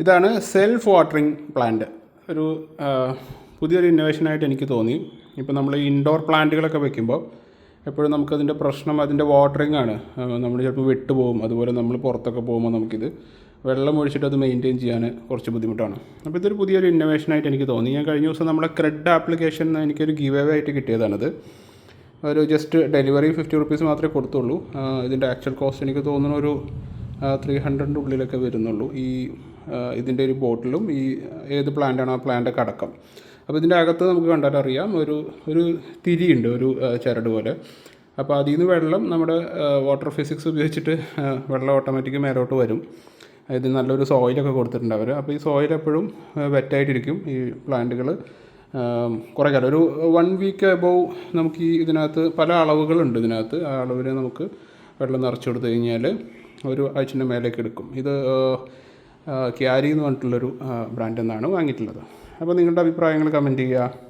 ഇതാണ് self watering plant. ഒരു പുതിയൊരു ഇന്നോവേഷനായിട്ട് എനിക്ക് തോന്നി. ഇപ്പോൾ നമ്മൾ ഇൻഡോർ പ്ലാന്റുകളൊക്കെ വെക്കുമ്പോൾ എപ്പോഴും നമുക്കതിൻ്റെ പ്രശ്നം അതിൻ്റെ വാട്ടറിങ് ആണ്. നമ്മൾ ചിലപ്പോൾ വിട്ടുപോകും. അതുപോലെ നമ്മൾ പുറത്തൊക്കെ പോകുമ്പോൾ നമുക്കിത് വെള്ളം ഒഴിച്ചിട്ട് അത് മെയിൻറ്റെയിൻ ചെയ്യാൻ കുറച്ച് ബുദ്ധിമുട്ടാണ്. അപ്പോൾ ഇതൊരു പുതിയൊരു ഇന്നോവേഷനായിട്ട് എനിക്ക് തോന്നി. ഞാൻ കഴിഞ്ഞ ദിവസം നമ്മുടെ ക്രെഡ് ആപ്ലിക്കേഷൻ എനിക്കൊരു ഗിവ് അവേ ആയിട്ട് കിട്ടിയതാണത്. ഒരു ജസ്റ്റ് ഡെലിവറി 50 റുപ്പീസ് മാത്രമേ കൊടുത്തുള്ളൂ. ഇതിൻ്റെ ആക്ച്വൽ കോസ്റ്റ് എനിക്ക് തോന്നുന്നു ഒരു 300 ഉള്ളിലൊക്കെ വരുന്നുള്ളൂ. ഇതിൻ്റെ ഒരു ബോട്ടിലും ഈ ഏത് പ്ലാന്റാണോ ആ പ്ലാന്റൊക്കെ അടക്കം. അപ്പോൾ ഇതിൻ്റെ അകത്ത് നമുക്ക് കണ്ടാൽ അറിയാം ഒരു തിരിയുണ്ട്, ഒരു ചരട് പോലെ. അപ്പോൾ അതിൽ നിന്ന് വെള്ളം നമ്മുടെ വാട്ടർ ഫിസിക്സ് ഉപയോഗിച്ചിട്ട് വെള്ളം ഓട്ടോമാറ്റിക് മേലോട്ട് വരും. ഇത് നല്ലൊരു സോയിലൊക്കെ കൊടുത്തിട്ടുണ്ട് അവർ. അപ്പോൾ ഈ സോയിൽ എപ്പോഴും വെറ്റായിട്ടിരിക്കും. ഈ പ്ലാന്റുകൾ കുറേ കാലം ഒരു 1 വീക്ക് എബോവ് നമുക്ക് ഇതിനകത്ത് പല അളവുകളുണ്ട്. ഇതിനകത്ത് ആ അളവിൽ നമുക്ക് വെള്ളം നിറച്ച് കൊടുത്തു കഴിഞ്ഞാൽ ഒരു ആഴ്ചൻ്റെ മേലേക്ക് എടുക്കും. ഇത് ക്യാരി എന്ന് പറഞ്ഞിട്ടുള്ളൊരു ബ്രാൻഡിൽ നിന്നാണ് വാങ്ങിയിട്ടുള്ളത്. അപ്പോൾ നിങ്ങളുടെ അഭിപ്രായങ്ങൾ കമൻറ്റ് ചെയ്യുക.